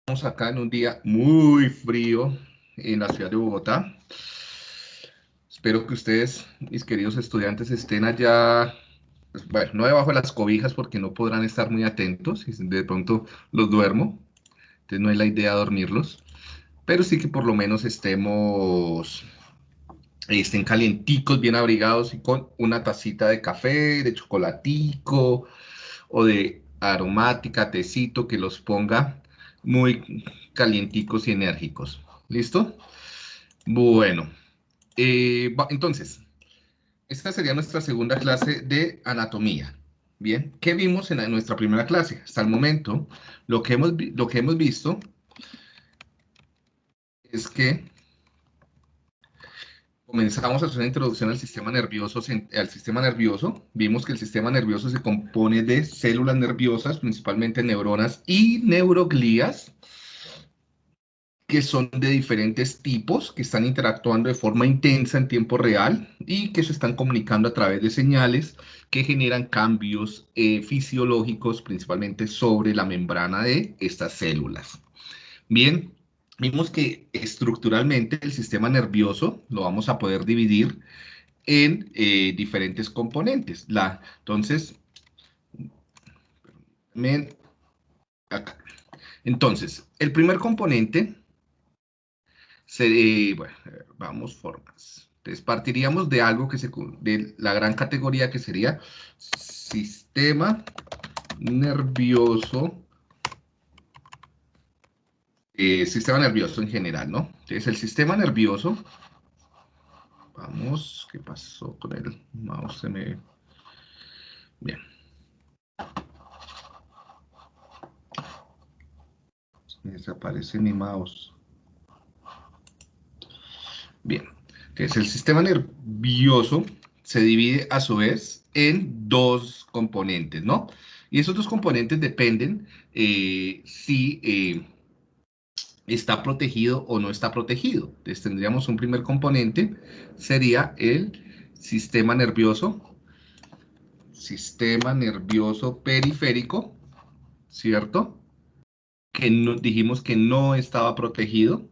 Estamos acá en un día muy frío en la ciudad de Bogotá. Espero que ustedes, mis queridos estudiantes, estén allá, pues, bueno, no debajo de las cobijas porque no podrán estar muy atentos y de pronto los duermo. Entonces no es la idea dormirlos, pero sí que por lo menos estén calienticos, bien abrigados y con una tacita de café, de chocolatico o de aromática, tecito que los ponga muy calienticos y enérgicos. ¿Listo? Bueno, entonces, esta sería nuestra segunda clase de anatomía. Bien, ¿qué vimos en nuestra primera clase? Hasta el momento, lo que hemos visto es que comenzamos a hacer una introducción al sistema nervioso. Vimos que el sistema nervioso se compone de células nerviosas, principalmente neuronas y neuroglías, que son de diferentes tipos, que están interactuando de forma intensa en tiempo real y que se están comunicando a través de señales que generan cambios fisiológicos, principalmente sobre la membrana de estas células. Bien, vimos que estructuralmente el sistema nervioso lo vamos a poder dividir en diferentes componentes. Entonces, acá. Entonces, el primer componente bueno, vamos formas. Entonces, partiríamos de algo de la gran categoría que sería sistema nervioso, sistema nervioso en general, ¿no? Entonces, el sistema nervioso, vamos, ¿qué pasó con el mouse? Bien, me desaparece mi mouse. Bien, entonces el sistema nervioso se divide a su vez en dos componentes, ¿no? Y esos dos componentes dependen si está protegido o no está protegido. Entonces tendríamos un primer componente, sería el sistema nervioso periférico, ¿cierto? Que dijimos que no estaba protegido,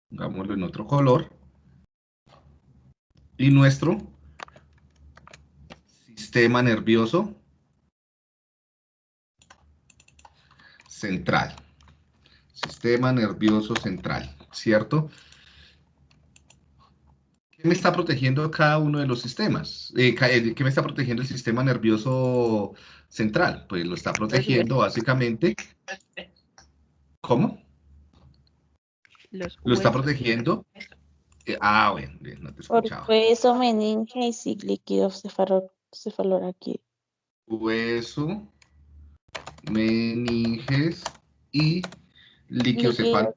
pongámoslo en otro color, y nuestro sistema nervioso central. Sistema nervioso central, ¿cierto? ¿Qué me está protegiendo cada uno de los sistemas? ¿Qué me está protegiendo el sistema nervioso central? Pues lo está Los protegiendo huesos. básicamente, ¿cómo? Los Lo está huesos. protegiendo, bueno, bien, no te Por escuchaba. hueso, meninges y líquidos cefalorraquídeos. Hueso, meninges y líquido Líquidos.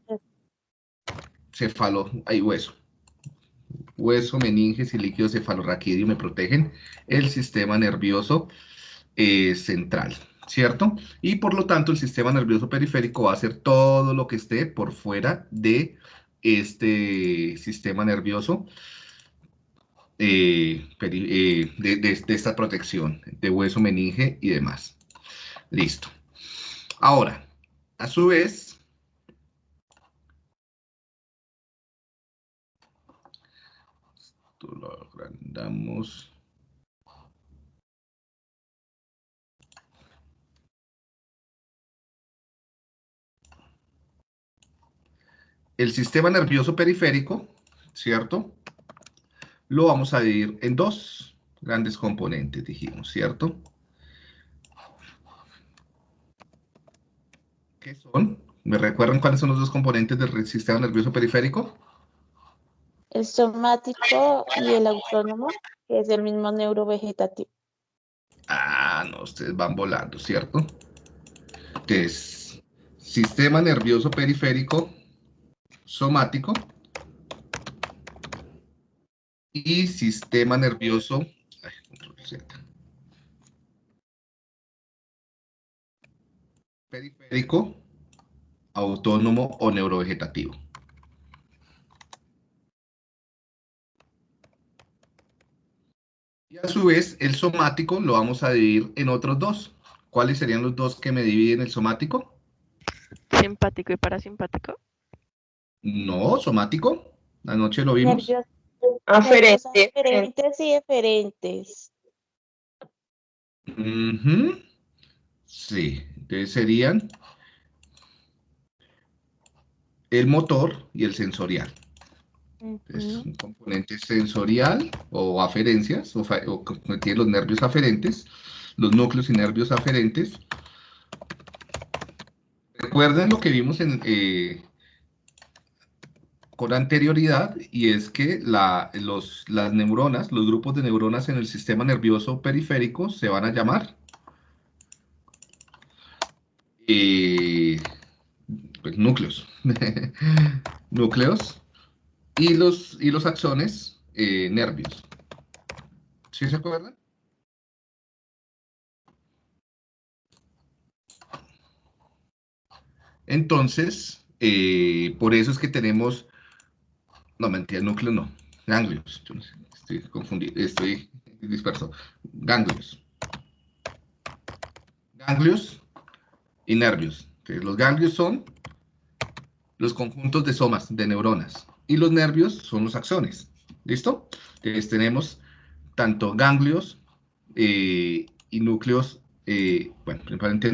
hay hueso. Hueso, meninges y líquido cefalorraquídeo me protegen el sistema nervioso central, ¿cierto? Y por lo tanto el sistema nervioso periférico va a hacer todo lo que esté por fuera de este sistema nervioso, de esta protección de hueso, meninge y demás. Listo. Ahora, a su vez, esto lo agrandamos. El sistema nervioso periférico, ¿cierto? Lo vamos a dividir en dos grandes componentes, dijimos, ¿cierto? ¿Qué son? ¿Me recuerdan cuáles son los dos componentes del sistema nervioso periférico? El somático y el autónomo, que es el mismo neurovegetativo. No, ustedes van volando, ¿cierto? Entonces, sistema nervioso periférico somático y sistema nervioso, control Z, periférico autónomo o neurovegetativo. Y a su vez, el somático lo vamos a dividir en otros dos. ¿Cuáles serían los dos que me dividen el somático? Simpático y parasimpático. No, somático. Anoche lo vimos. Nervios Aferente. aferentes y eferentes. Ujú. Sí, entonces serían el motor y el sensorial. Es Ujú. un componente sensorial o aferencias, o que tiene los nervios aferentes, los núcleos y nervios aferentes. Recuerden lo que vimos con anterioridad, y es que las neuronas, los grupos de neuronas en el sistema nervioso periférico se van a llamar eh, pues, núcleos. Núcleos. Y los axones, nervios. ¿Sí se acuerdan? Entonces, por eso es que tenemos, no, mentira, núcleo no, ganglios. Yo no sé, estoy confundido, estoy disperso. Ganglios. Ganglios y nervios. Entonces, los ganglios son los conjuntos de somas, de neuronas. Y los nervios son los axones. ¿Listo? Entonces, tenemos tanto ganglios y núcleos, bueno, principalmente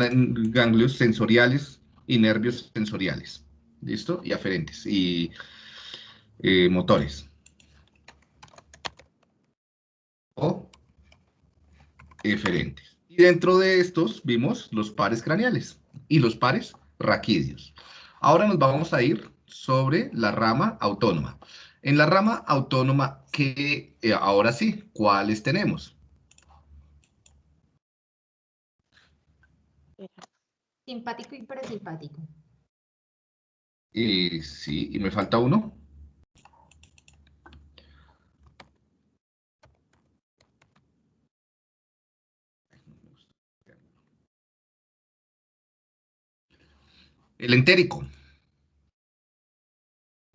ganglios sensoriales y nervios sensoriales. ¿Listo? Y aferentes y motores. O eferentes. Y dentro de estos vimos los pares craneales y los pares raquídeos. Ahora nos vamos a ir sobre la rama autónoma. En la rama autónoma, ahora sí, ¿cuáles tenemos? Simpático y parasimpático. Sí, y me falta uno. El entérico.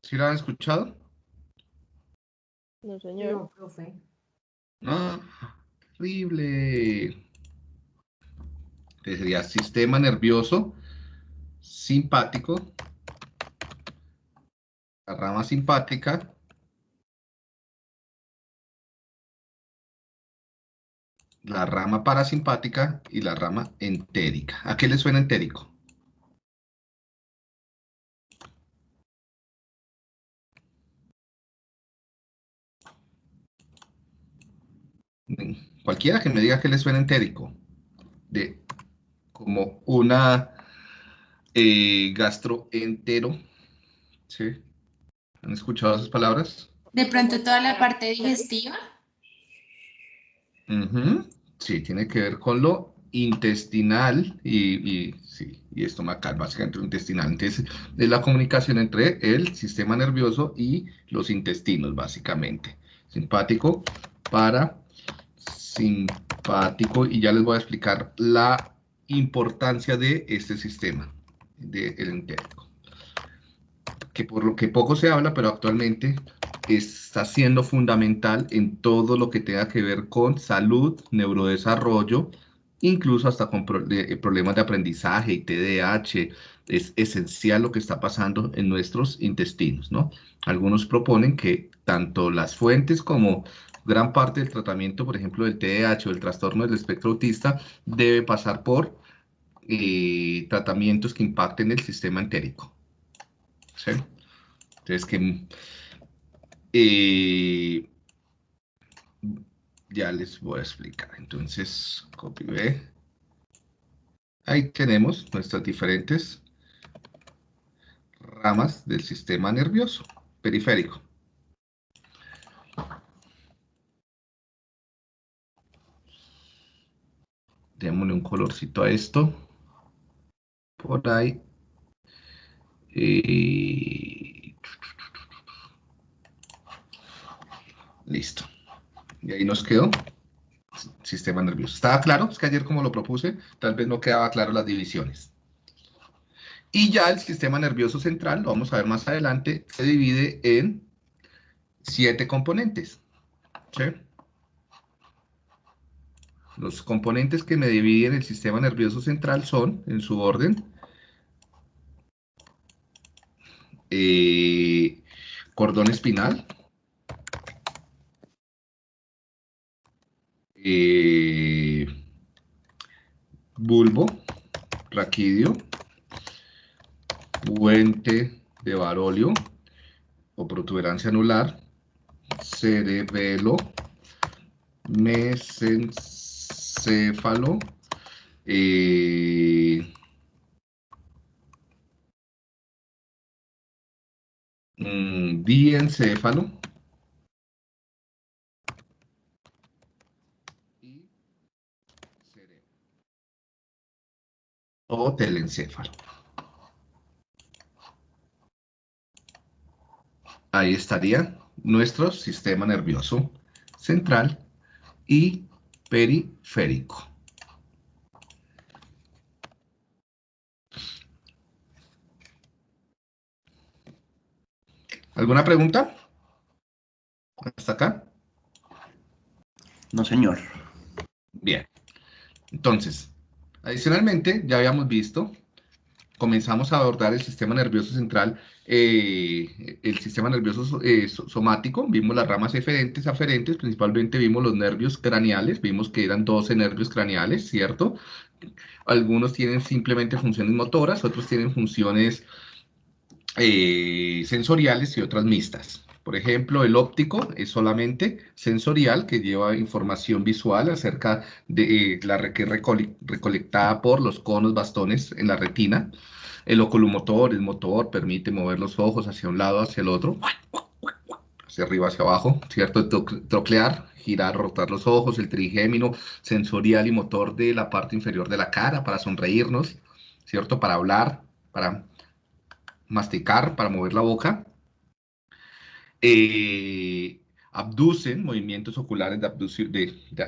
¿Sí lo han escuchado? No, señor. No, profe. Ah, horrible. Entonces sería sistema nervioso simpático, la rama simpática, la rama parasimpática y la rama entérica. ¿A qué le suena entérico? Cualquiera que me diga que le suena entérico. De como una gastroentero. ¿Sí? ¿Han escuchado esas palabras? De pronto toda la parte digestiva. Ujú. Sí, tiene que ver con lo intestinal sí, y estomacal, básicamente lo intestinal. Entonces, es la comunicación entre el sistema nervioso y los intestinos, básicamente. Simpático, parasimpático, y ya les voy a explicar la importancia de este sistema, del entérico, que por lo que poco se habla, pero actualmente está siendo fundamental en todo lo que tenga que ver con salud, neurodesarrollo, incluso hasta con problemas de aprendizaje y TDAH. Es esencial lo que está pasando en nuestros intestinos, ¿no? Algunos proponen que tanto las fuentes como gran parte del tratamiento, por ejemplo, del TDAH o el trastorno del espectro autista, debe pasar por tratamientos que impacten el sistema entérico. ¿Sí? Entonces, eh, ya les voy a explicar. Entonces, copy B. Ahí tenemos nuestras diferentes ramas del sistema nervioso periférico. Démosle un colorcito a esto. Por ahí. Listo. Y ahí nos quedó sistema nervioso. ¿Estaba claro? Es que ayer como lo propuse, tal vez no quedaba claro las divisiones. Y ya el sistema nervioso central, lo vamos a ver más adelante, se divide en 7 componentes. ¿Sí? Los componentes que me dividen el sistema nervioso central son, en su orden, cordón espinal, bulbo, raquídeo, puente de Barolio o protuberancia anular, cerebelo, mesencéfalo, diencéfalo y cerebro o telencéfalo. Ahí estaría nuestro sistema nervioso central y periférico. ¿Alguna pregunta? ¿Hasta acá? No, señor. Bien. Entonces, adicionalmente, ya habíamos visto, comenzamos a abordar el sistema nervioso central, el sistema nervioso somático, vimos las ramas eferentes, aferentes, principalmente vimos los nervios craneales, vimos que eran 12 nervios craneales, ¿cierto? Algunos tienen simplemente funciones motoras, otros tienen funciones sensoriales y otras mixtas. Por ejemplo, el óptico es solamente sensorial, que lleva información visual acerca de que es recolectada por los conos bastones en la retina. El oculomotor es motor, permite mover los ojos hacia un lado, hacia el otro, hacia arriba, hacia abajo, ¿cierto? Troclear, girar, rotar los ojos. El trigémino, sensorial y motor de la parte inferior de la cara para sonreírnos, ¿cierto? Para hablar, para masticar, para mover la boca. Abducen, movimientos oculares de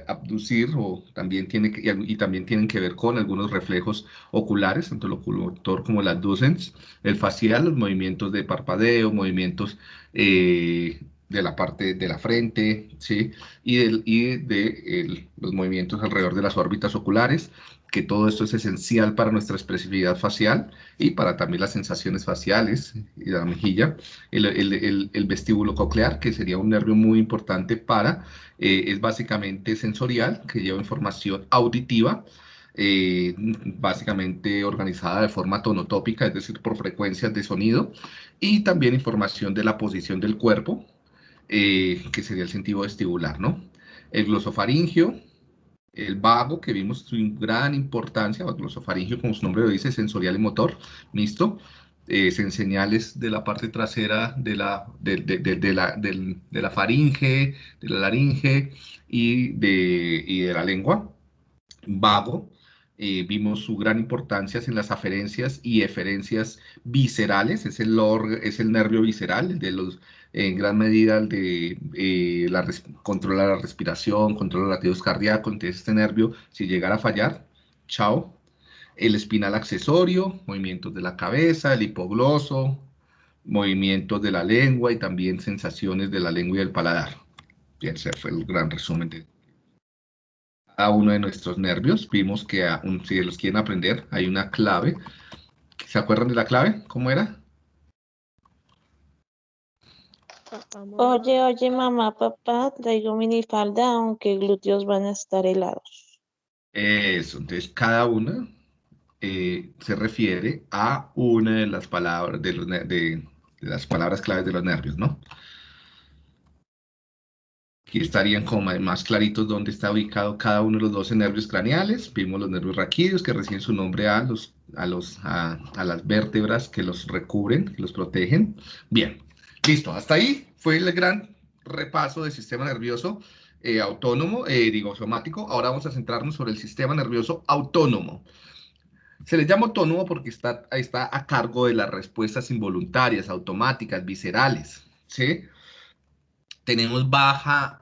abducir, o también y también tienen que ver con algunos reflejos oculares, tanto el oculomotor como el abducens. El facial, los movimientos de parpadeo, movimientos de la parte de la frente, ¿sí? Los movimientos alrededor de las órbitas oculares, que todo esto es esencial para nuestra expresividad facial y para también las sensaciones faciales y de la mejilla. El vestíbulo coclear, que sería un nervio muy importante es básicamente sensorial, que lleva información auditiva, básicamente organizada de forma tonotópica, es decir, por frecuencias de sonido, y también información de la posición del cuerpo, que sería el sentido vestibular, ¿no? El glosofaringio, el vago, que vimos su gran importancia, el glosofaringio, como su nombre lo dice, sensorial y motor, mixto, señales de la parte trasera de la faringe, de la laringe y de la lengua. Vago, vimos su gran importancia en las aferencias y eferencias viscerales, es el nervio visceral, el de los, en gran medida el de controla la respiración, controla los latidos cardíacos. Entonces este nervio, si llegara a fallar, chao. El espinal accesorio, movimientos de la cabeza, el hipogloso, movimientos de la lengua y también sensaciones de la lengua y del paladar. Bien, ese fue el gran resumen de cada uno de nuestros nervios. Vimos que si los quieren aprender, hay una clave. ¿Se acuerdan de la clave? ¿Cómo era? Oye, oye, mamá, papá, traigo minifalda, aunque glúteos van a estar helados. Eso, entonces cada una se refiere a una de las palabras de las palabras claves de los nervios, ¿no? Aquí estarían como más claritos dónde está ubicado cada uno de los 12 nervios craneales. Vimos los nervios raquídeos, que reciben su nombre a las vértebras que los recubren, que los protegen. Bien, listo. Hasta ahí fue el gran repaso del sistema nervioso autónomo, somático. Ahora vamos a centrarnos sobre el sistema nervioso autónomo. Se le llama autónomo porque está a cargo de las respuestas involuntarias, automáticas, viscerales, ¿sí? Tenemos baja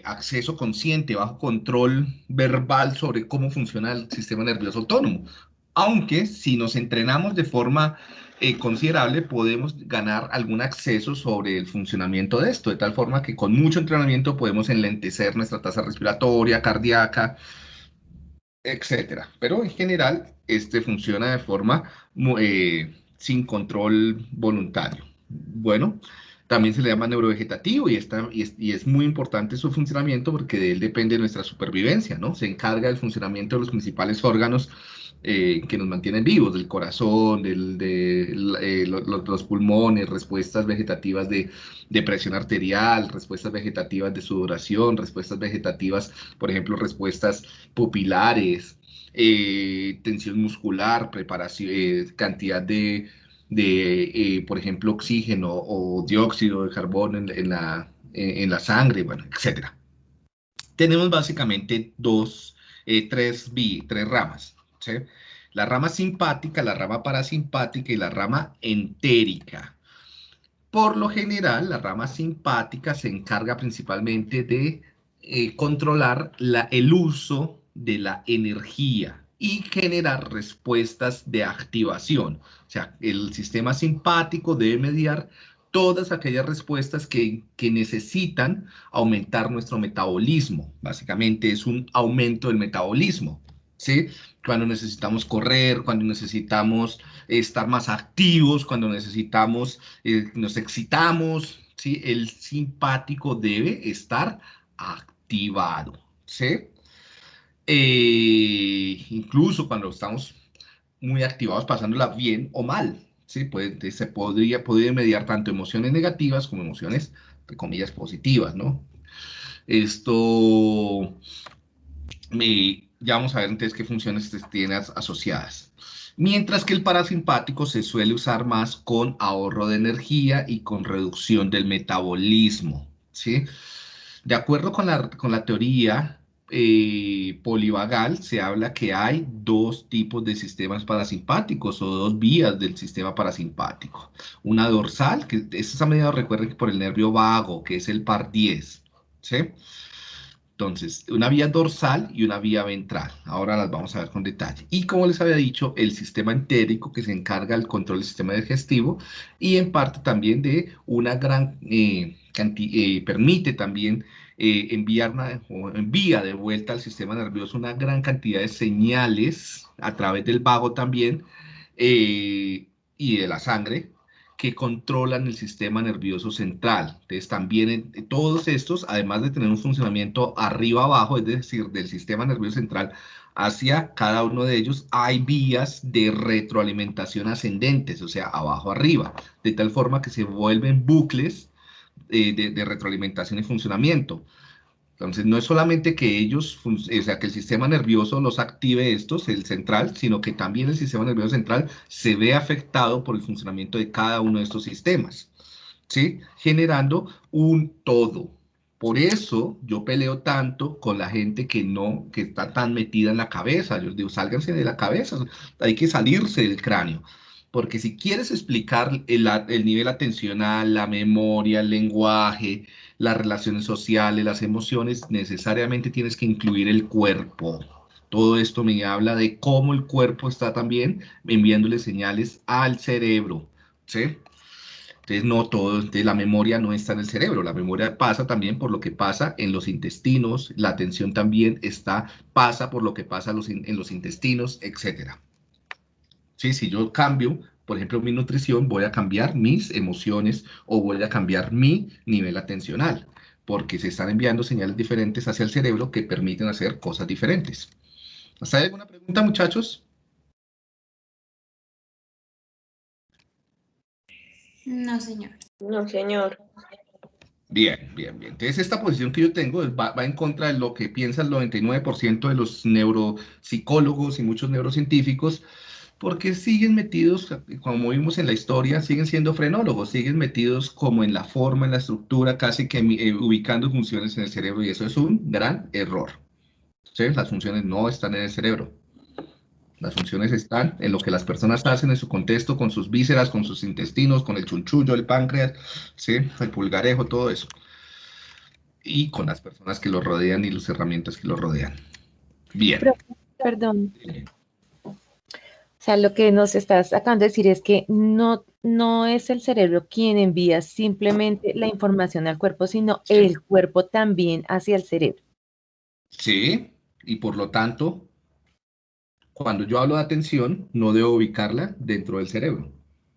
acceso consciente, bajo control verbal sobre cómo funciona el sistema nervioso autónomo. Aunque si nos entrenamos de forma considerable, podemos ganar algún acceso sobre el funcionamiento de esto, de tal forma que con mucho entrenamiento podemos enlentecer nuestra tasa respiratoria, cardíaca, etcétera. Pero en general, este funciona de forma sin control voluntario. Bueno, también se le llama neurovegetativo y es muy importante su funcionamiento porque de él depende nuestra supervivencia, ¿no? Se encarga del funcionamiento de los principales órganos que nos mantienen vivos, del corazón, los pulmones, respuestas vegetativas de presión arterial, respuestas vegetativas de sudoración, respuestas vegetativas, por ejemplo, respuestas pupilares, tensión muscular, preparación, cantidad por ejemplo, oxígeno o dióxido de carbono en la sangre, bueno, etcétera. Tenemos básicamente tres ramas, ¿sí? La rama simpática, la rama parasimpática y la rama entérica. Por lo general, la rama simpática se encarga principalmente de controlar el uso de la energía y generar respuestas de activación. O sea, el sistema simpático debe mediar todas aquellas respuestas que necesitan aumentar nuestro metabolismo. Básicamente es un aumento del metabolismo, ¿sí? Cuando necesitamos correr, cuando necesitamos estar más activos, cuando necesitamos, nos excitamos, ¿sí? El simpático debe estar activado, ¿sí? Incluso cuando estamos muy activados, pasándola bien o mal, ¿sí? Podría mediar tanto emociones negativas como emociones, entre comillas, positivas, ¿no? Ya vamos a ver entonces qué funciones tiene asociadas. Mientras que el parasimpático se suele usar más con ahorro de energía y con reducción del metabolismo, ¿sí? De acuerdo con la teoría polivagal, se habla que hay dos tipos de sistemas parasimpáticos o dos vías del sistema parasimpático. Una dorsal, que esta medida recuerden que por el nervio vago, que es el par 10, ¿sí? Entonces, una vía dorsal y una vía ventral. Ahora las vamos a ver con detalle. Y como les había dicho, el sistema entérico que se encarga del control del sistema digestivo y en parte también de una gran permite también o envía de vuelta al sistema nervioso una gran cantidad de señales a través del vago también y de la sangre que controlan el sistema nervioso central. Entonces, también todos estos, además de tener un funcionamiento arriba-abajo, es decir, del sistema nervioso central hacia cada uno de ellos, hay vías de retroalimentación ascendentes, o sea, abajo-arriba, de tal forma que se vuelven bucles de retroalimentación y funcionamiento. Entonces, no es solamente que o sea, que el sistema nervioso los active estos, el central, sino que también el sistema nervioso central se ve afectado por el funcionamiento de cada uno de estos sistemas, ¿sí? Generando un todo. Por eso yo peleo tanto con la gente que está tan metida en la cabeza. Yo les digo, sálganse de la cabeza, hay que salirse del cráneo. Porque si quieres explicar el nivel atencional, la memoria, el lenguaje, las relaciones sociales, las emociones, necesariamente tienes que incluir el cuerpo. Todo esto me habla de cómo el cuerpo está también enviándole señales al cerebro, ¿sí? Entonces, no todo, entonces la memoria no está en el cerebro, la memoria pasa también por lo que pasa en los intestinos, la atención también pasa por lo que pasa en los intestinos, etcétera. ¿Sí? Si yo cambio, por ejemplo, mi nutrición, voy a cambiar mis emociones o voy a cambiar mi nivel atencional, porque se están enviando señales diferentes hacia el cerebro que permiten hacer cosas diferentes. ¿Hasta ahí alguna pregunta, muchachos? No, señor. No, señor. Bien, bien, bien. Entonces, esta posición que yo tengo va en contra de lo que piensa el 99% de los neuropsicólogos y muchos neurocientíficos, porque siguen metidos, como vimos en la historia, siguen siendo frenólogos, siguen metidos como en la forma, en la estructura, casi que ubicando funciones en el cerebro, y eso es un gran error. ¿Sí? Las funciones no están en el cerebro. Las funciones están en lo que las personas hacen en su contexto, con sus vísceras, con sus intestinos, con el chunchullo, el páncreas, ¿sí? El pulgarejo, todo eso. Y con las personas que lo rodean y las herramientas que lo rodean. Bien. Perdón. O sea, lo que nos estás acabando de decir es que no es el cerebro quien envía simplemente la información al cuerpo, sino el cuerpo también hacia el cerebro. Sí, y por lo tanto, cuando yo hablo de atención, no debo ubicarla dentro del cerebro,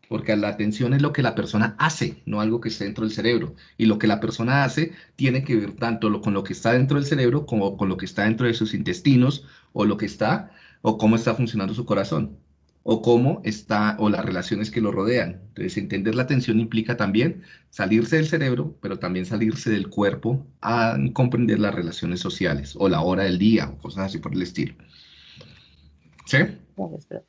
porque la atención es lo que la persona hace, no algo que esté dentro del cerebro. Y lo que la persona hace tiene que ver tanto con lo que está dentro del cerebro como con lo que está dentro de sus intestinos, o lo que está, o cómo está funcionando su corazón, o cómo está, o las relaciones que lo rodean. Entonces, entender la atención implica también salirse del cerebro, pero también salirse del cuerpo a comprender las relaciones sociales, o la hora del día, o cosas así por el estilo. ¿Sí? Gracias, profe.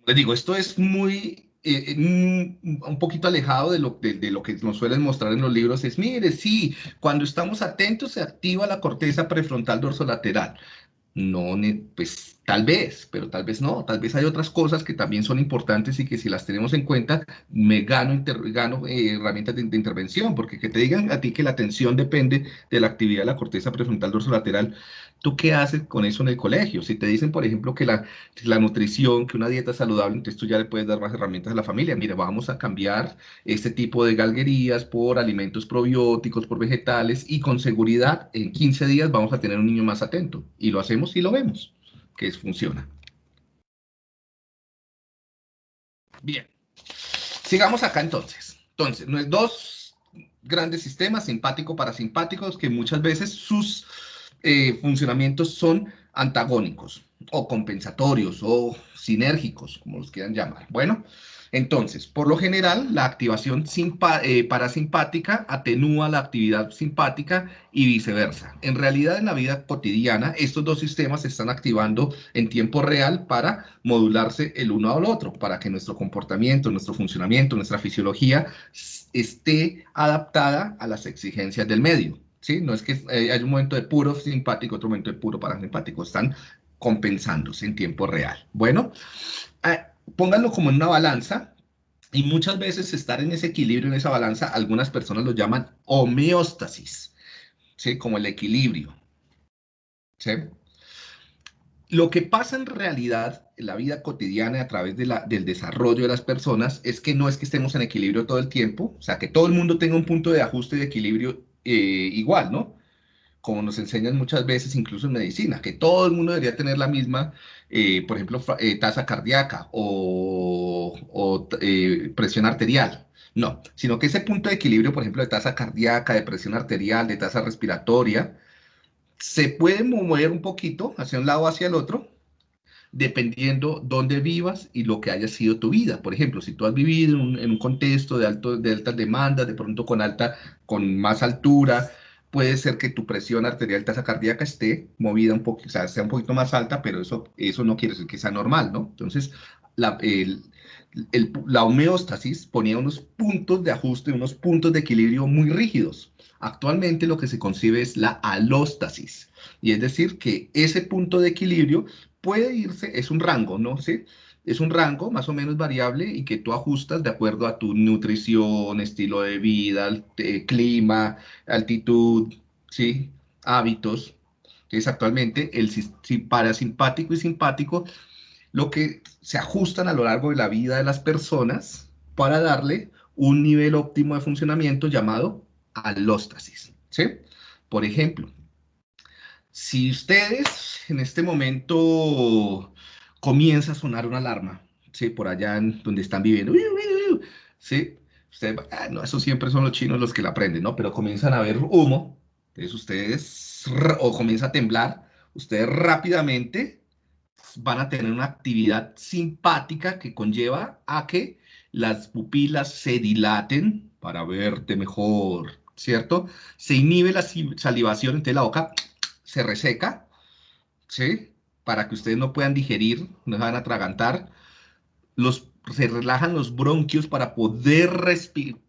Les digo, esto es muy, un poquito alejado de lo que nos suelen mostrar en los libros. Es, mire, sí, cuando estamos atentos se activa la corteza prefrontal dorsolateral. No, pues tal vez, pero tal vez no. Tal vez hay otras cosas que también son importantes y que si las tenemos en cuenta, me gano herramientas de intervención, porque que te digan a ti que la atención depende de la actividad de la corteza prefrontal dorsolateral, ¿tú qué haces con eso en el colegio? Si te dicen, por ejemplo, que la nutrición, que una dieta saludable, entonces tú ya le puedes dar más herramientas a la familia. Mira, vamos a cambiar este tipo de galguerías por alimentos probióticos, por vegetales, y con seguridad en 15 días vamos a tener un niño más atento. Y lo hacemos y lo vemos, que funciona. Bien, sigamos acá entonces. Entonces, no es dos grandes sistemas, simpático-parasimpáticos, que muchas veces sus funcionamientos son antagónicos o compensatorios o sinérgicos, como los quieran llamar. Bueno, entonces, por lo general, la activación parasimpática atenúa la actividad simpática y viceversa. En realidad, en la vida cotidiana, estos dos sistemas se están activando en tiempo real para modularse el uno al otro, para que nuestro comportamiento, nuestro funcionamiento, nuestra fisiología esté adaptada a las exigencias del medio. ¿Sí? No es que hay un momento de puro simpático, otro momento de puro parasimpático, están compensándose en tiempo real. Bueno, pónganlo como en una balanza y muchas veces estar en ese equilibrio, en esa balanza, algunas personas lo llaman homeostasis, ¿sí? Como el equilibrio. ¿Sí? Lo que pasa en realidad en la vida cotidiana a través del desarrollo de las personas es que no es que estemos en equilibrio todo el tiempo, o sea, que todo el mundo tenga un punto de ajuste y de equilibrio igual, ¿no? Como nos enseñan muchas veces, incluso en medicina, que todo el mundo debería tener la misma, por ejemplo, tasa cardíaca o presión arterial. No, sino que ese punto de equilibrio, por ejemplo, de tasa cardíaca, de presión arterial, de tasa respiratoria, se puede mover un poquito hacia un lado o hacia el otro, dependiendo dónde vivas y lo que haya sido tu vida. Por ejemplo, si tú has vivido en un contexto de altas demandas, de pronto con más altura, puede ser que tu presión arterial, tasa cardíaca esté movida un poco, o sea, sea un poquito más alta, pero eso no quiere decir que sea normal, ¿no? Entonces, la homeostasis ponía unos puntos de ajuste, unos puntos de equilibrio muy rígidos. Actualmente lo que se concibe es la alóstasis, y es decir, que ese punto de equilibrio puede irse, es un rango, ¿no? ¿Sí? Es un rango más o menos variable y que tú ajustas de acuerdo a tu nutrición, estilo de vida, clima, altitud, ¿sí? Hábitos. Entonces, actualmente el parasimpático y simpático lo que se ajustan a lo largo de la vida de las personas para darle un nivel óptimo de funcionamiento llamado alóstasis, ¿sí? Por ejemplo, si ustedes en este momento comienza a sonar una alarma, ¿sí? Por allá en donde están viviendo, ¿sí? Ustedes, no, eso siempre son los chinos los que la prenden, ¿no? Pero comienzan a ver humo, entonces ustedes, o comienza a temblar, ustedes rápidamente van a tener una actividad simpática que conlleva a que las pupilas se dilaten para verte mejor, ¿cierto? Se inhibe la salivación, entonces la boca se reseca, ¿sí? Para que ustedes no puedan digerir, no se van a atragantar. Se relajan los bronquios para poder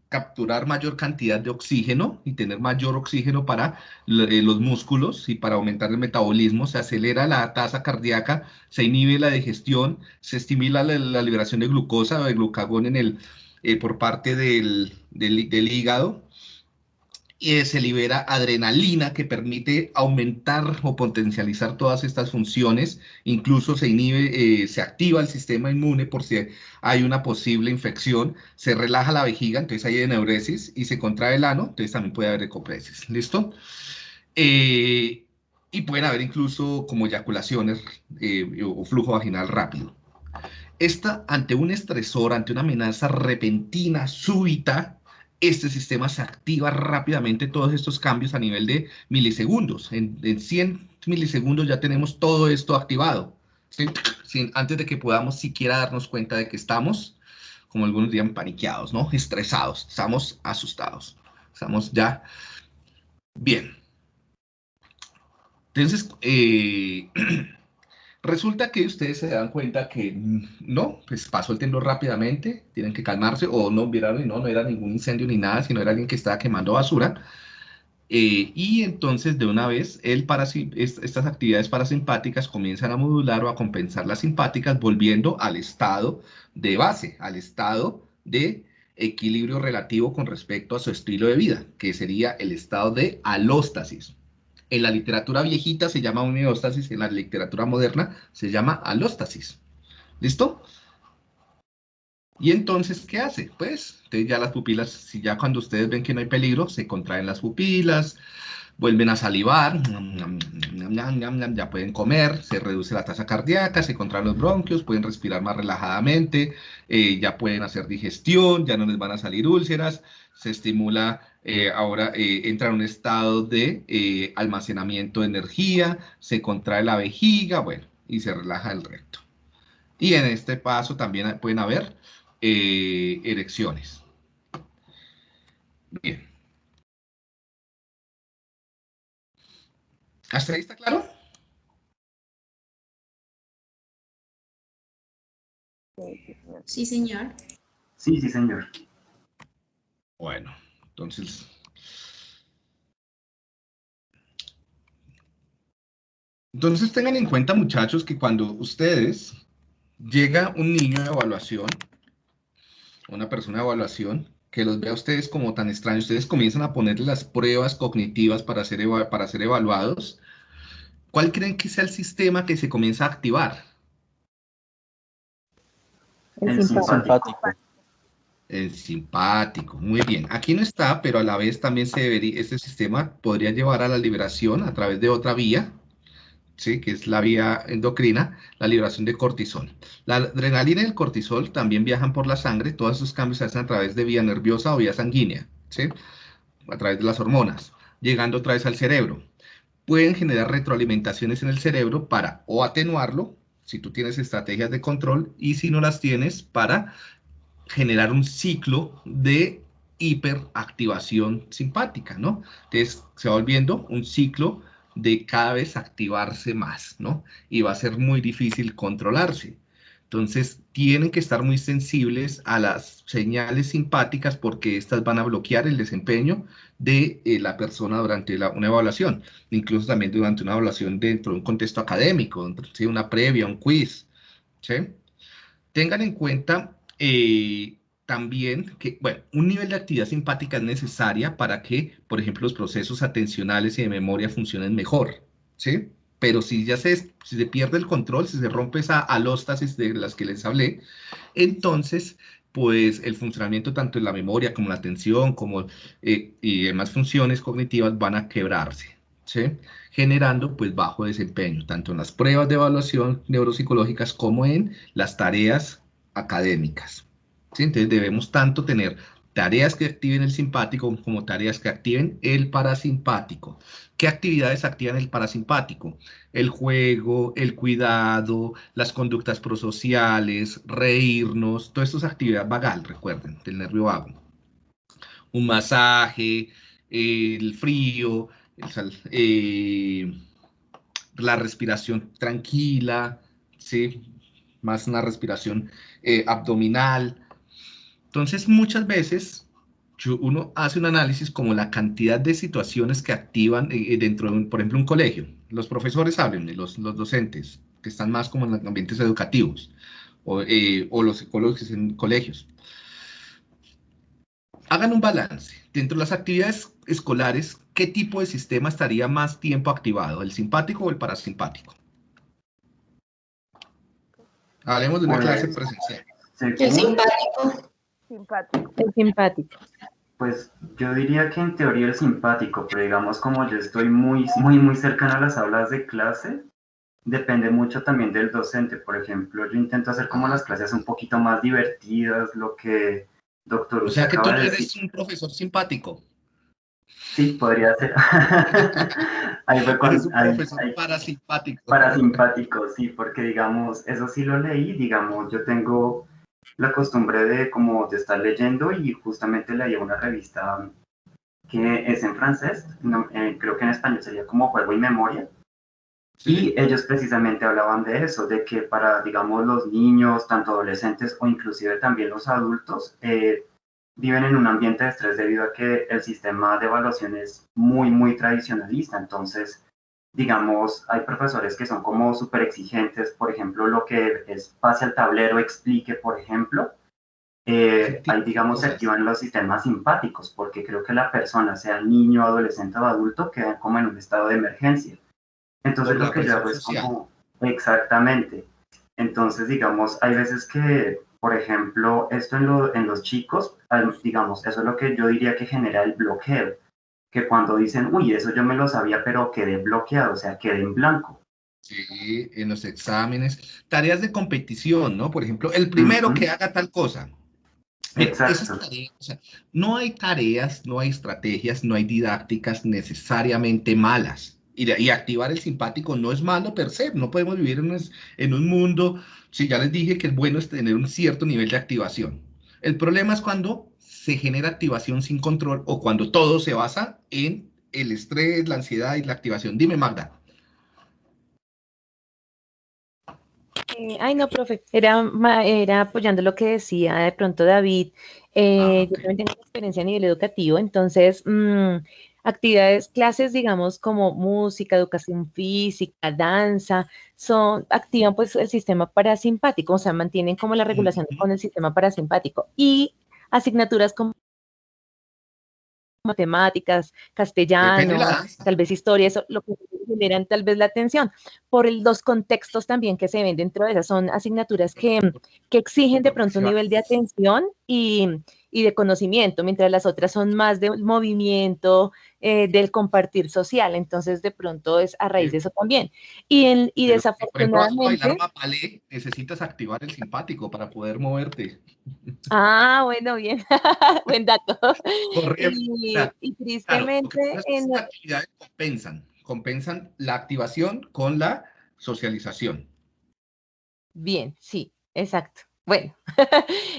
capturar mayor cantidad de oxígeno y tener mayor oxígeno para los músculos y para aumentar el metabolismo. Se acelera la tasa cardíaca, se inhibe la digestión, se estimula la liberación de glucosa o de glucagón por parte del hígado. Se libera adrenalina que permite aumentar o potencializar todas estas funciones, incluso se inhibe, se activa el sistema inmune por si hay una posible infección, se relaja la vejiga, entonces hay eneuresis y se contrae el ano, entonces también puede haber ecopresis, ¿listo? y pueden haber incluso como eyaculaciones o flujo vaginal rápido. Ante un estresor, ante una amenaza repentina, súbita, este sistema se activa rápidamente todos estos cambios a nivel de milisegundos. En 100 milisegundos ya tenemos todo esto activado, ¿sí? Antes de que podamos siquiera darnos cuenta de que estamos, como algunos dirían, paniqueados, ¿no? Estresados, estamos asustados, estamos ya bien. Entonces, resulta que ustedes se dan cuenta que no, pues pasó el temblor rápidamente, tienen que calmarse, o no vieron y no era ningún incendio ni nada, sino era alguien que estaba quemando basura. Y entonces de una vez estas actividades parasimpáticas comienzan a modular o a compensar las simpáticas, volviendo al estado de base, al estado de equilibrio relativo con respecto a su estilo de vida, que sería el estado de alóstasis. En la literatura viejita se llama homeostasis, en la literatura moderna se llama alóstasis. ¿Listo? Y entonces, ¿qué hace? Pues, entonces ya las pupilas, si ya cuando ustedes ven que no hay peligro, se contraen las pupilas, vuelven a salivar, ya pueden comer, se reduce la tasa cardíaca, se contraen los bronquios, pueden respirar más relajadamente, ya pueden hacer digestión, ya no les van a salir úlceras, se estimula, ahora entra en un estado de almacenamiento de energía, se contrae la vejiga, bueno, y se relaja el recto. Y en este paso también pueden haber erecciones. Bien. ¿Hasta ahí está claro? Sí, señor. Sí, sí, señor. Bueno, entonces... Entonces tengan en cuenta, muchachos, que cuando ustedes llega un niño de evaluación, una persona de evaluación, que los vea a ustedes como tan extraños, ustedes comienzan a ponerle las pruebas cognitivas para ser evaluados. ¿Cuál creen que sea el sistema que se comienza a activar? El El simpático. El simpático, muy bien. Aquí no está, pero a la vez también este sistema podría llevar a la liberación a través de otra vía, ¿sí? Que es la vía endocrina, la liberación de cortisol. La adrenalina y el cortisol también viajan por la sangre, todos esos cambios se hacen a través de vía nerviosa o vía sanguínea, ¿sí? A través de las hormonas, llegando otra vez al cerebro. Pueden generar retroalimentaciones en el cerebro para o atenuarlo, si tú tienes estrategias de control, y si no las tienes, para generar un ciclo de hiperactivación simpática, ¿no? Entonces se va volviendo un ciclo de cada vez activarse más, ¿no? Y va a ser muy difícil controlarse. Entonces tienen que estar muy sensibles a las señales simpáticas porque estas van a bloquear el desempeño de la persona durante una evaluación, incluso también durante una evaluación dentro de un contexto académico, ¿sí? Una previa, un quiz, ¿sí? Tengan en cuenta también que, bueno, un nivel de actividad simpática es necesaria para que, por ejemplo, los procesos atencionales y de memoria funcionen mejor, ¿sí? Pero si si se pierde el control, si se rompe esa alóstasis de las que les hablé, entonces, pues el funcionamiento tanto en la memoria como la atención, como y demás funciones cognitivas van a quebrarse, ¿sí? Generando pues bajo desempeño, tanto en las pruebas de evaluación neuropsicológicas como en las tareas académicas, ¿sí? Entonces debemos tanto tener tareas que activen el simpático como tareas que activen el parasimpático. ¿Qué actividades activan el parasimpático? El juego, el cuidado, las conductas prosociales, reírnos, todo esto es actividad vagal, recuerden, del nervio vago. Un masaje, el frío, la respiración tranquila, ¿sí? Más una respiración abdominal. Entonces, muchas veces uno hace un análisis como la cantidad de situaciones que activan dentro de, por ejemplo, un colegio. Los profesores hablen, los docentes, que están más como en los ambientes educativos, o los psicólogos en colegios. Hagan un balance. Dentro de las actividades escolares, ¿qué tipo de sistema estaría más tiempo activado? ¿El simpático o el parasimpático? Hablemos de una clase presencial. El simpático. Simpático. El simpático. Pues yo diría que en teoría el simpático, pero digamos como yo estoy muy cercano a las aulas de clase, depende mucho también del docente. Por ejemplo, yo intento hacer como las clases un poquito más divertidas, lo que doctor O usted sea que tú acaba no de decir. eres un profesor simpático, Sí, podría ser. Ahí fue eres con, un profesor parasimpático. parasimpático, sí, porque digamos, eso sí lo leí, digamos, yo tengo la costumbre de como de estar leyendo y justamente leí una revista que es en francés, creo que en español sería como Juego y Memoria, Sí, y ellos precisamente hablaban de eso, de que para, digamos, los niños, tanto adolescentes o inclusive también los adultos, viven en un ambiente de estrés debido a que el sistema de evaluación es muy tradicionalista. Entonces, digamos, hay profesores que son como súper exigentes, por ejemplo, lo que es pase al tablero, explique, por ejemplo, ese ahí, tipo de digamos, se cosas. activan los sistemas simpáticos, porque creo que la persona, sea niño, adolescente o adulto, queda como en un estado de emergencia. Entonces Por lo la que yo presión hago es social. como, exactamente. Entonces, digamos, hay veces que, por ejemplo, esto en los chicos, digamos, eso es lo que yo diría que genera el bloqueo, que cuando dicen, uy, eso yo me lo sabía, pero quedé bloqueado, o sea, quedé en blanco. Sí, en los exámenes, tareas de competición, ¿no? Por ejemplo, el primero Ujú, que haga tal cosa. Esas exacto. tareas, o sea, no hay tareas, no hay estrategias, no hay didácticas necesariamente malas. Y activar el simpático no es malo per se, no podemos vivir en un mundo, si ya les dije que es bueno es tener un cierto nivel de activación. El problema es cuando se genera activación sin control o cuando todo se basa en el estrés, la ansiedad y la activación. Dime, Magda. Ay, no, profe, era apoyando lo que decía de pronto David. Ah, Yo ok. también tengo experiencia a nivel educativo, entonces, actividades, clases, digamos, como música, educación física, danza, activan pues el sistema parasimpático, o sea, mantienen como la regulación Ujú. con el sistema parasimpático. Y asignaturas como matemáticas, Depende de la castellano, danza. tal vez historia, eso lo que generan tal vez la atención, por los contextos también que se ven dentro de esas, son asignaturas que exigen de Porque pronto se un va. nivel de atención y de conocimiento, mientras las otras son más de movimiento, del compartir social, entonces de pronto es a raíz de eso también. Y Pero si, por ejemplo, vas a bailar desafortunadamente, ballet, necesitas activar el simpático para poder moverte. bueno, bien, buen dato. Correr. O sea, Y claro, lo que pasa tristemente, es que estas actividades compensan la activación con la socialización. bien, sí, exacto. Bueno,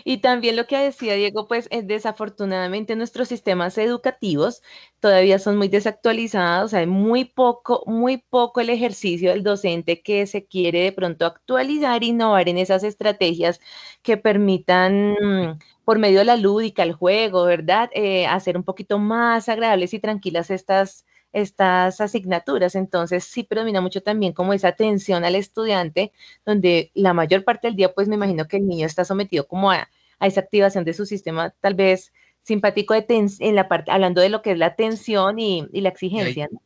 y también lo que decía Diego, pues desafortunadamente nuestros sistemas educativos todavía son muy desactualizados, hay muy poco el ejercicio del docente que se quiere de pronto actualizar, innovar en esas estrategias que permitan, por medio de la lúdica, el juego, ¿verdad? Hacer un poquito más agradables y tranquilas estas asignaturas. Entonces, sí predomina mucho también como esa atención al estudiante donde la mayor parte del día, pues me imagino que el niño está sometido como a esa activación de su sistema, tal vez simpático en la parte, hablando de lo que es la tensión y la Y hay exigencia, ¿no?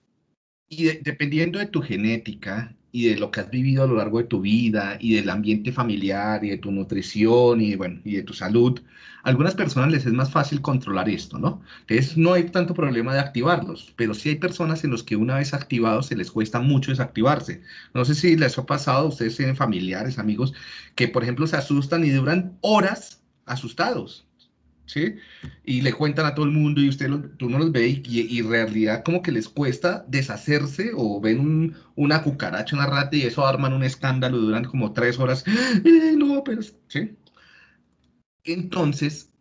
Y dependiendo de tu genética y de lo que has vivido a lo largo de tu vida y del ambiente familiar y de tu nutrición y, bueno, y de tu salud, a algunas personas les es más fácil controlar esto, ¿no? Entonces no hay tanto problema de activarlos, pero sí hay personas en los que una vez activados se les cuesta mucho desactivarse. No sé si les ha pasado, ustedes tienen familiares, amigos, que por ejemplo se asustan y duran horas asustados. ¿Sí? Y le cuentan a todo el mundo y tú no los ves y en realidad como que les cuesta deshacerse o ven una cucaracha, una rata y eso arman un escándalo, duran como 3 horas. No, pero, ¿sí? Entonces,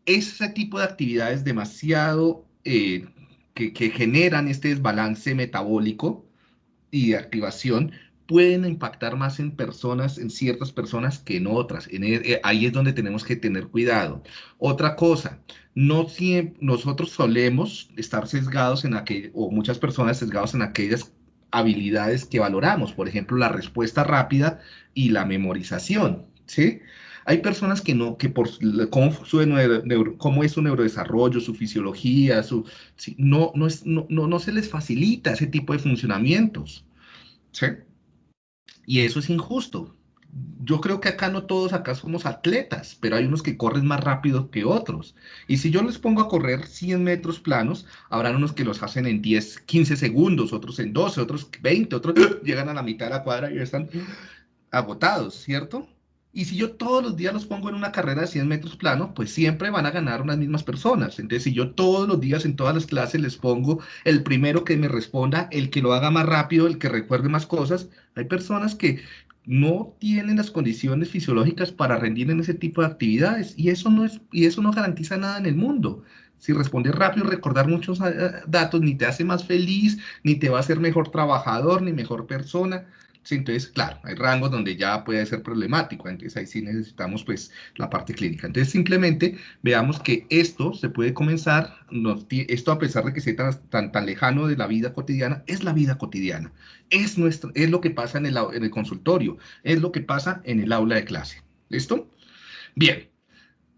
ese tipo de actividades demasiado que generan este desbalance metabólico y de activación pueden impactar más en personas, en ciertas personas que en otras. Ahí es donde tenemos que tener cuidado. Otra cosa, no siempre, nosotros solemos estar sesgados en aquel, o muchas personas sesgados en aquellas habilidades que valoramos, por ejemplo, la respuesta rápida y la memorización, ¿sí? Hay personas que no, que por cómo es su neurodesarrollo, su fisiología, sí, no se les facilita ese tipo de funcionamientos. ¿Sí? Y eso es injusto. yo creo que acá no todos acá somos atletas, pero hay unos que corren más rápido que otros. Y si yo les pongo a correr 100 metros planos, habrán unos que los hacen en 10, 15 segundos, otros en 12, otros 20, otros llegan a la mitad de la cuadra y ya están agotados, ¿cierto? Y si yo todos los días los pongo en una carrera de 100 metros plano, pues siempre van a ganar unas mismas personas. Entonces, si yo todos los días en todas las clases les pongo el primero que me responda, el que lo haga más rápido, el que recuerde más cosas, hay personas que no tienen las condiciones fisiológicas para rendir en ese tipo de actividades y eso no garantiza nada en el mundo. Si respondes rápido, recordar muchos datos ni te hace más feliz, ni te va a hacer mejor trabajador, ni mejor persona. Sí, entonces, claro, hay rangos donde ya puede ser problemático, entonces ahí sí necesitamos pues la parte clínica. Entonces simplemente veamos que esto se puede comenzar, esto a pesar de que sea tan lejano de la vida cotidiana, es la vida cotidiana, es lo que pasa en el consultorio, es lo que pasa en el aula de clase. ¿Listo? Bien.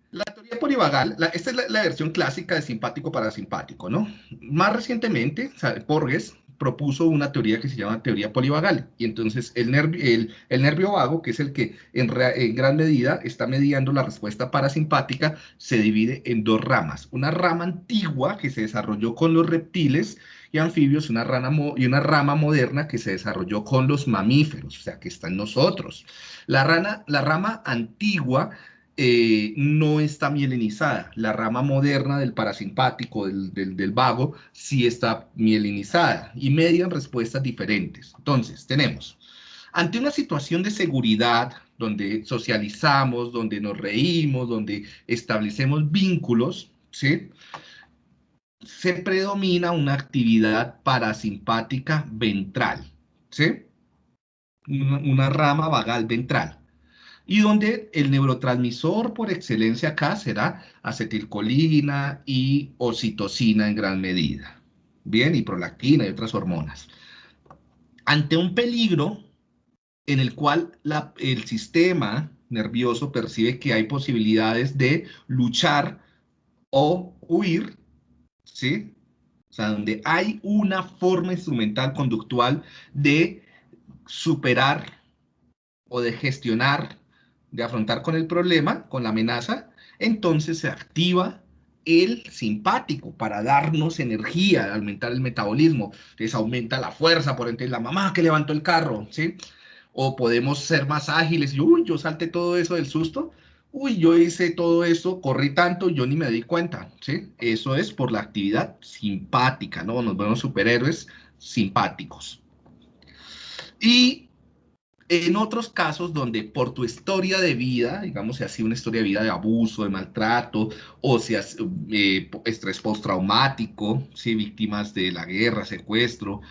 La teoría polivagal, esta es la versión clásica de simpático-parasimpático, ¿no? Más recientemente, Porges propuso una teoría que se llama teoría polivagal, y entonces el nervio vago, que es el que en gran medida está mediando la respuesta parasimpática, se divide en dos ramas. Una rama antigua que se desarrolló con los reptiles y anfibios, y una rama moderna que se desarrolló con los mamíferos, o sea, que está en nosotros. La rama antigua no está mielinizada. La rama moderna del parasimpático, del vago, sí está mielinizada y median respuestas diferentes. Entonces, tenemos, ante una situación de seguridad, donde socializamos, donde nos reímos, donde establecemos vínculos, ¿sí? Se predomina una actividad parasimpática ventral, ¿sí? Una rama vagal ventral. Y donde el neurotransmisor por excelencia acá será acetilcolina y oxitocina en gran medida. Bien, y prolactina y otras hormonas. Ante un peligro en el cual el sistema nervioso percibe que hay posibilidades de luchar o huir, ¿sí? O sea, donde hay una forma instrumental conductual de superar o de gestionar, de afrontar con el problema, con la amenaza, entonces se activa el simpático para darnos energía, aumentar el metabolismo, entonces aumenta la fuerza, por ejemplo, la mamá que levantó el carro, ¿sí? O podemos ser más ágiles, y uy, yo salté todo eso del susto, uy, yo hice todo eso, corrí tanto, yo ni me di cuenta, ¿sí? Eso es por la actividad simpática, ¿no? Nos vemos superhéroes simpáticos. Y en otros casos donde por tu historia de vida, digamos, si ha sido una historia de vida de abuso, de maltrato, o si has estrés postraumático, ¿sí? Víctimas de la guerra, secuestro,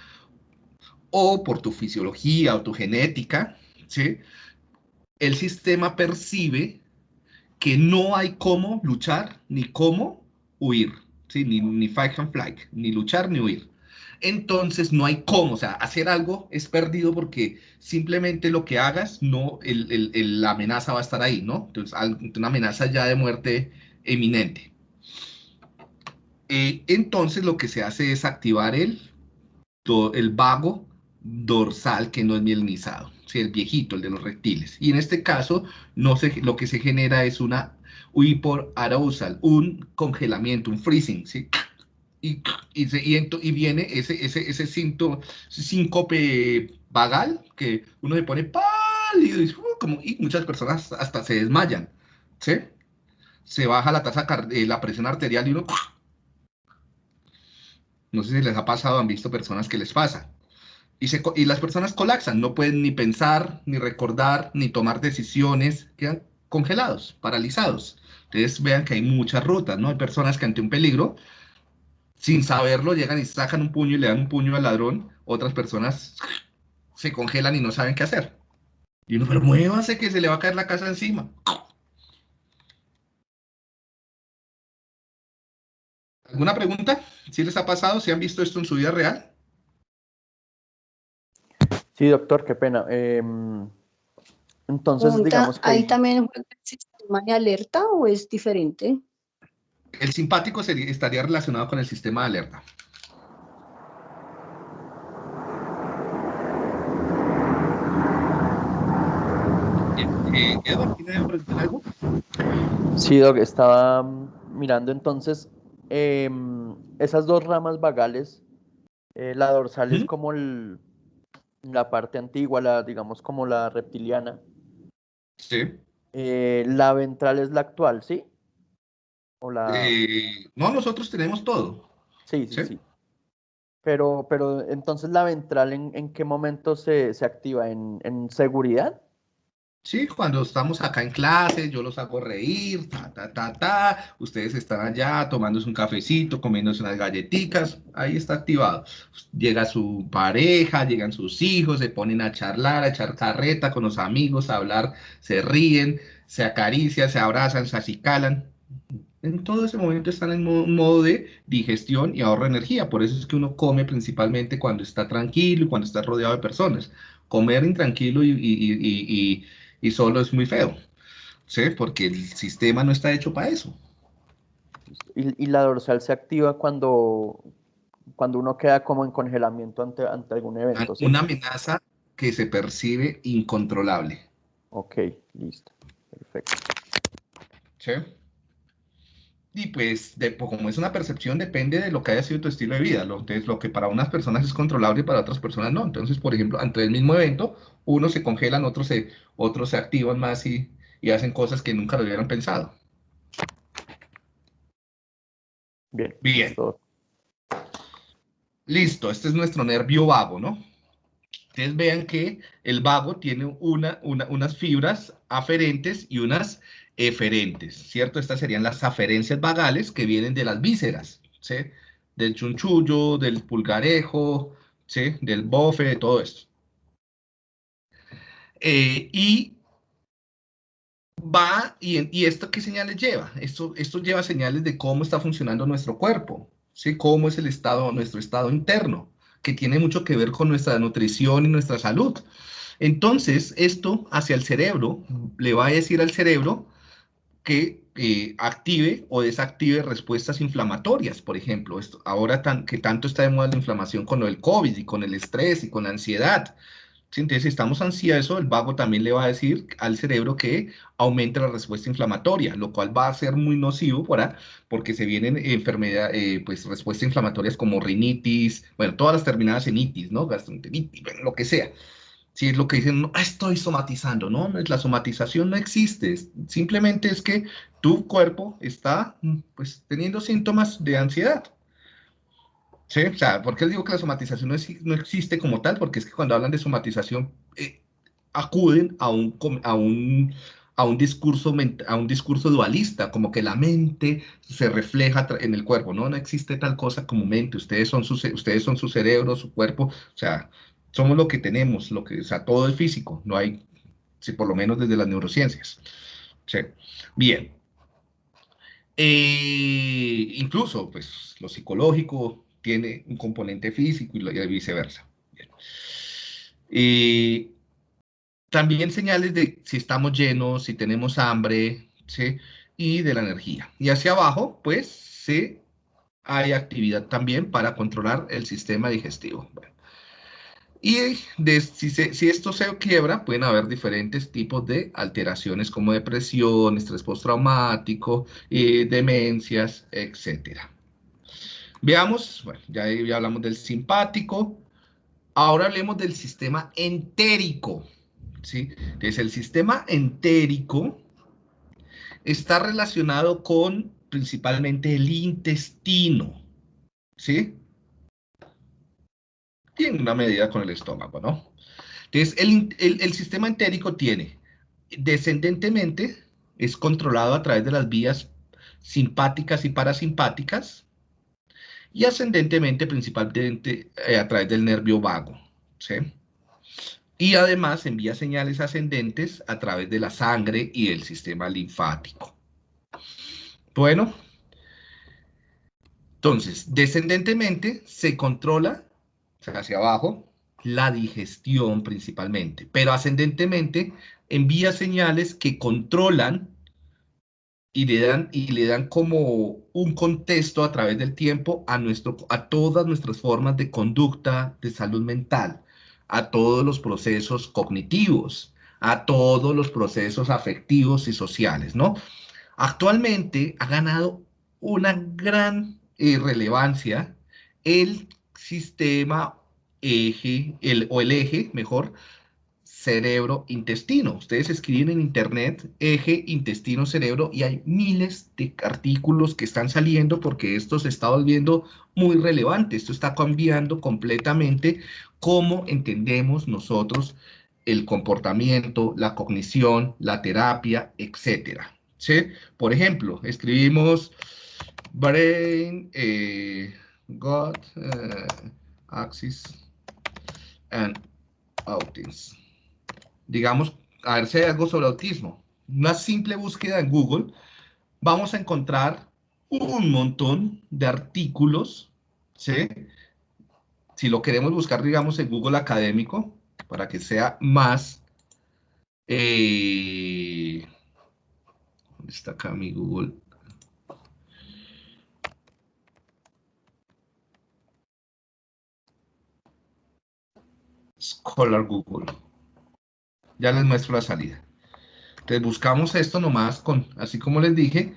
o por tu fisiología o tu genética, ¿sí? El sistema percibe que no hay cómo luchar ni cómo huir, ¿sí? Ni fight and flight, ni luchar ni huir. Entonces no hay cómo, o sea, hacer algo es perdido porque simplemente lo que hagas, no, la amenaza va a estar ahí, ¿no? Entonces, una amenaza ya de muerte eminente. Entonces lo que se hace es activar el vago dorsal que no es mielinizado, ¿sí? El viejito, el de los reptiles. Y en este caso, lo que se genera es una hiperarousal, un congelamiento, un freezing, ¿sí? Y viene ese síncope vagal que uno se pone pálido y muchas personas hasta se desmayan, ¿sí? Se baja la presión arterial y uno, no sé si les ha pasado, han visto personas que les pasa. Y las personas colapsan, no pueden ni pensar, ni recordar, ni tomar decisiones, quedan congelados, paralizados. Entonces vean que hay muchas rutas, ¿no? Hay personas que ante un peligro, sin saberlo, llegan y sacan un puño y le dan un puño al ladrón. Otras personas se congelan y no saben qué hacer. Y uno, pero muévase que se le va a caer la casa encima. ¿Alguna pregunta? ¿Sí les ha pasado? ¿Sí han visto esto en su vida real? Sí, doctor, qué pena. Entonces, Pregunta, digamos que... ¿ahí también juega el sistema de alerta o es diferente? El simpático estaría relacionado con el sistema de alerta. Edward, ¿tiene preguntar algo? Sí, Doc, estaba mirando entonces esas dos ramas vagales, la dorsal es como la parte antigua, digamos como la reptiliana. Sí. La ventral es la actual, ¿sí? O No, nosotros tenemos todo. Sí. Pero entonces la ventral, ¿en qué momento se activa? ¿En seguridad? Sí, cuando estamos acá en clase, yo los hago reír, ustedes están allá tomándose un cafecito, comiéndose unas galletitas, ahí está activado. Llega su pareja, llegan sus hijos, se ponen a charlar, a echar carreta con los amigos, a hablar, se ríen, se acarician, se abrazan, se acicalan. En todo ese momento están en modo de digestión y ahorro de energía. Por eso es que uno come principalmente cuando está tranquilo y cuando está rodeado de personas. Comer intranquilo y solo es muy feo, ¿sí? Porque el sistema no está hecho para eso. Y la dorsal se activa cuando uno queda como en congelamiento ante algún evento, ¿sí? Una amenaza que se percibe incontrolable. Ok, listo. Perfecto. ¿Sí? Y pues, como es una percepción, depende de lo que haya sido tu estilo de vida. Entonces, lo que para unas personas es controlable y para otras personas no. Entonces, por ejemplo, ante el mismo evento, unos se congelan, otros se activan más y hacen cosas que nunca lo hubieran pensado. Bien. Bien. Listo. Listo, este es nuestro nervio vago, ¿no? Ustedes vean que el vago tiene unas fibras aferentes y unas eferentes, ¿cierto? Estas serían las aferencias vagales que vienen de las vísceras, ¿sí? Del chunchullo, del pulgarejo, ¿sí? Del bofe, de todo esto. ¿Y esto qué señales lleva? Esto lleva señales de cómo está funcionando nuestro cuerpo, ¿sí? Cómo es nuestro estado interno, que tiene mucho que ver con nuestra nutrición y nuestra salud. Entonces, esto hacia el cerebro, le va a decir al cerebro que active o desactive respuestas inflamatorias, por ejemplo. Ahora que tanto está de moda la inflamación con el COVID y con el estrés y con la ansiedad. ¿Sí? Entonces, si estamos ansiosos, el vago también le va a decir al cerebro que aumente la respuesta inflamatoria, lo cual va a ser muy nocivo porque se vienen enfermedades, pues respuestas inflamatorias como rinitis, bueno, todas las terminadas en itis, ¿no? Gastroenteritis, bueno, lo que sea. Si es lo que dicen, no, estoy somatizando, ¿no? La somatización no existe, simplemente es que tu cuerpo está, pues, teniendo síntomas de ansiedad. ¿Sí? O sea, ¿por qué les digo que la somatización no existe como tal? Porque es que cuando hablan de somatización, acuden a un discurso dualista, como que la mente se refleja en el cuerpo, ¿no? No existe tal cosa como mente, ustedes son su cerebro, su cuerpo, o sea, somos lo que tenemos, o sea, todo es físico, no hay, sí, por lo menos desde las neurociencias. Sí. Bien. Incluso, pues, lo psicológico tiene un componente físico y viceversa. Bien. También señales de si estamos llenos, si tenemos hambre, ¿sí? Y de la energía. Y hacia abajo, pues, sí, hay actividad también para controlar el sistema digestivo. Bueno. Y si esto se quiebra, pueden haber diferentes tipos de alteraciones como depresión, estrés postraumático, demencias, etc. Veamos, bueno, ya hablamos del simpático. Ahora hablemos del sistema entérico, ¿sí? Entonces, el sistema entérico está relacionado con principalmente el intestino, ¿sí? Y en una medida con el estómago, ¿no? Entonces, el sistema entérico tiene, descendentemente, es controlado a través de las vías simpáticas y parasimpáticas, y ascendentemente, principalmente, a través del nervio vago, ¿sí? Y además envía señales ascendentes a través de la sangre y del sistema linfático. Bueno, entonces, descendentemente se controla, o sea, hacia abajo, la digestión principalmente, pero ascendentemente envía señales que controlan y le dan como un contexto a través del tiempo a todas nuestras formas de conducta, de salud mental, a todos los procesos cognitivos, a todos los procesos afectivos y sociales, ¿no? Actualmente ha ganado una gran relevancia el sistema eje, o el eje, mejor, cerebro-intestino. Ustedes escriben en internet eje intestino-cerebro y hay miles de artículos que están saliendo porque esto se está volviendo muy relevante. Esto está cambiando completamente cómo entendemos nosotros el comportamiento, la cognición, la terapia, etcétera. ¿Sí? Por ejemplo, escribimos brain, gut, axis, and autism. Digamos, a ver si hay algo sobre autismo. Una simple búsqueda en Google, vamos a encontrar un montón de artículos, ¿sí? Si lo queremos buscar, digamos, en Google académico, para que sea más... ¿dónde está acá mi Google? Scholar Google. Ya les muestro la salida. Entonces buscamos esto nomás, así como les dije,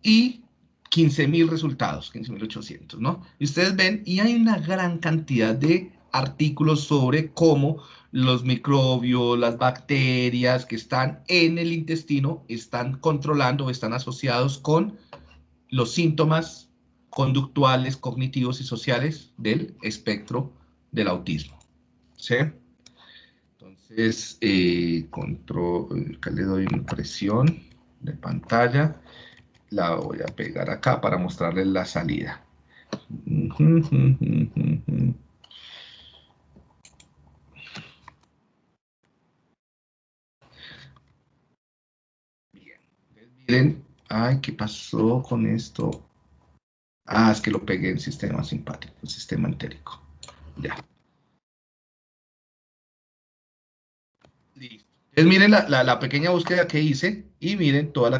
y 15.000 resultados, 15.800, ¿no? Y ustedes ven, y hay una gran cantidad de artículos sobre cómo los microbios, las bacterias que están en el intestino están controlando o están asociados con los síntomas conductuales, cognitivos y sociales del espectro del autismo, ¿sí? Entonces, acá le doy impresión de pantalla, la voy a pegar acá para mostrarles la salida. Bien, miren, ay, ¿qué pasó con esto? Ah, es que lo pegué en sistema simpático, sistema entérico. Ya. Listo. Entonces miren la pequeña búsqueda que hice y miren todos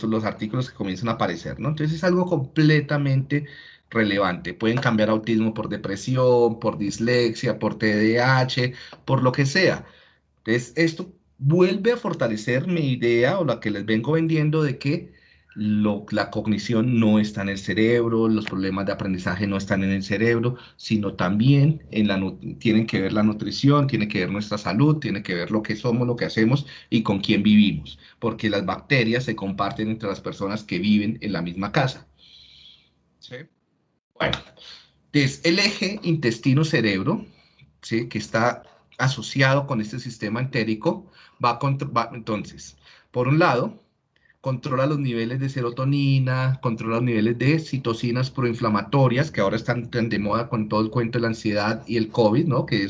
los artículos que comienzan a aparecer, ¿no? Entonces es algo completamente relevante. Pueden cambiar autismo por depresión, por dislexia, por TDAH, por lo que sea. Entonces esto vuelve a fortalecer mi idea o la que les vengo vendiendo de que la cognición no está en el cerebro, los problemas de aprendizaje no están en el cerebro, sino también tienen que ver la nutrición, tiene que ver nuestra salud, tiene que ver lo que somos, lo que hacemos y con quién vivimos, porque las bacterias se comparten entre las personas que viven en la misma casa. ¿Sí? Bueno, entonces el eje intestino-cerebro, ¿sí? Que está asociado con este sistema entérico, entonces, por un lado, controla los niveles de serotonina, controla los niveles de citocinas proinflamatorias, que ahora están tan de moda con todo el cuento de la ansiedad y el COVID, ¿no? Que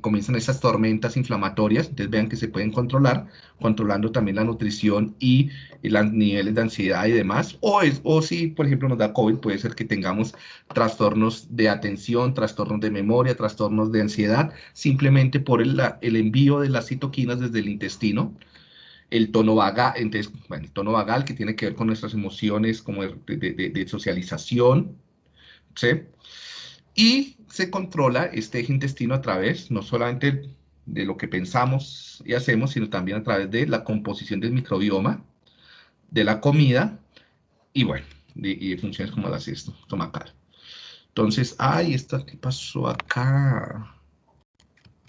comienzan esas tormentas inflamatorias. Entonces vean que se pueden controlar, controlando también la nutrición y los niveles de ansiedad y demás. O si, por ejemplo, nos da COVID, puede ser que tengamos trastornos de atención, trastornos de memoria, trastornos de ansiedad, simplemente por el envío de las citoquinas desde el intestino. El tono vagal, entonces, bueno, el tono vagal que tiene que ver con nuestras emociones como de socialización, ¿sí? Y se controla este eje intestino a través, no solamente de lo que pensamos y hacemos, sino también a través de la composición del microbioma, de la comida, y bueno, y de funciones como la siesta estomacal. Entonces, ay, ¿qué pasó acá?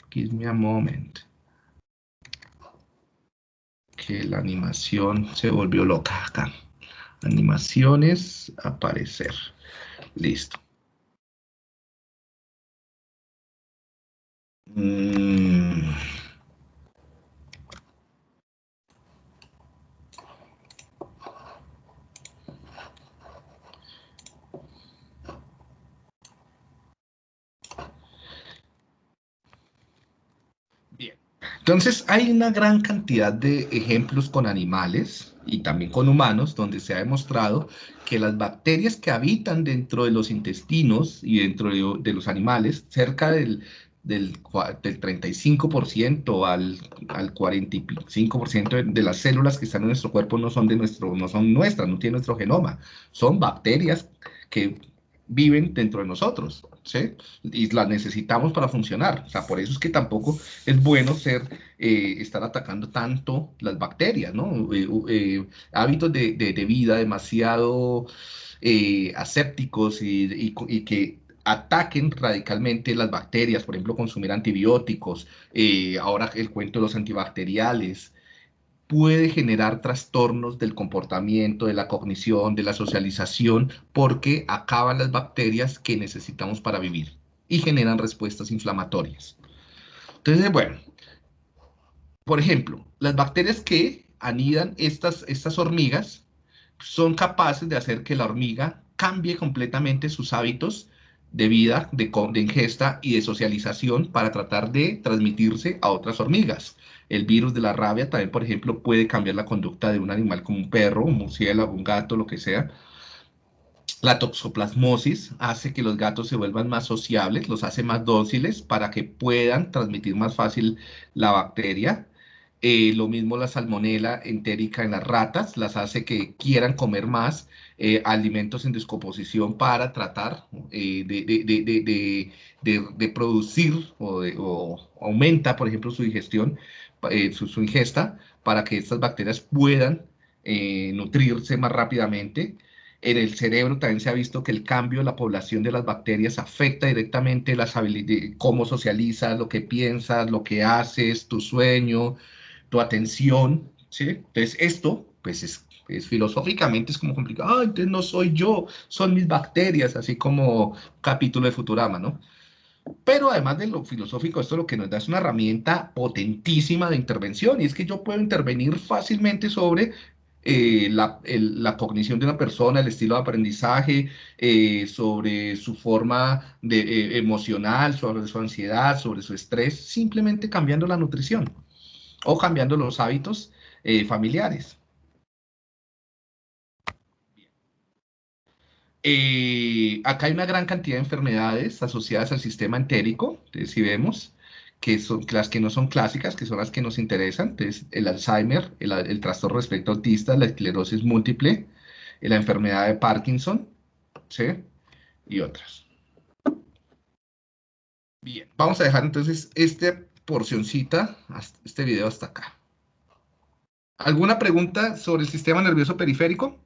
Give me a moment. Que la animación se volvió loca acá. Animaciones, aparecer. Listo. Bien. Entonces, hay una gran cantidad de ejemplos con animales y también con humanos, donde se ha demostrado que las bacterias que habitan dentro de los intestinos y dentro de los animales, cerca del 35% al 45% de las células que están en nuestro cuerpo no son nuestras, no tienen nuestro genoma, son bacterias que viven dentro de nosotros. ¿sí? Y las necesitamos para funcionar. O sea, por eso es que tampoco es bueno estar atacando tanto las bacterias, ¿no? Hábitos de vida demasiado asépticos y que ataquen radicalmente las bacterias, por ejemplo, consumir antibióticos, ahora el cuento de los antibacteriales, puede generar trastornos del comportamiento, de la cognición, de la socialización, porque acaban las bacterias que necesitamos para vivir y generan respuestas inflamatorias. Entonces, bueno, por ejemplo, las bacterias que anidan estas hormigas son capaces de hacer que la hormiga cambie completamente sus hábitos de vida, de ingesta y de socialización para tratar de transmitirse a otras hormigas. El virus de la rabia también, por ejemplo, puede cambiar la conducta de un animal como un perro, un murciélago, un gato, lo que sea. La toxoplasmosis hace que los gatos se vuelvan más sociables, los hace más dóciles para que puedan transmitir más fácil la bacteria. Lo mismo la salmonela entérica en las ratas, las hace que quieran comer más alimentos en descomposición para tratar de producir o aumenta, por ejemplo, su digestión, su ingesta, para que estas bacterias puedan nutrirse más rápidamente. En el cerebro también se ha visto que el cambio de la población de las bacterias afecta directamente las habilidades, cómo socializas, lo que piensas, lo que haces, tu sueño, tu atención, ¿sí? Entonces esto, pues es filosóficamente es como complicado. Ah, entonces no soy yo, son mis bacterias, así como capítulo de Futurama, ¿no? Pero además de lo filosófico, esto lo que nos da es una herramienta potentísima de intervención, y es que yo puedo intervenir fácilmente sobre la cognición de una persona, el estilo de aprendizaje, sobre su forma emocional, sobre su ansiedad, sobre su estrés, simplemente cambiando la nutrición o cambiando los hábitos familiares. Acá hay una gran cantidad de enfermedades asociadas al sistema entérico, entonces si vemos que son las que no son clásicas, que son las que nos interesan, entonces el Alzheimer, el trastorno de espectro autista, la esclerosis múltiple, la enfermedad de Parkinson, ¿sí? Y otras. Bien, vamos a dejar entonces esta porcioncita, este video hasta acá. ¿Alguna pregunta sobre el sistema nervioso periférico?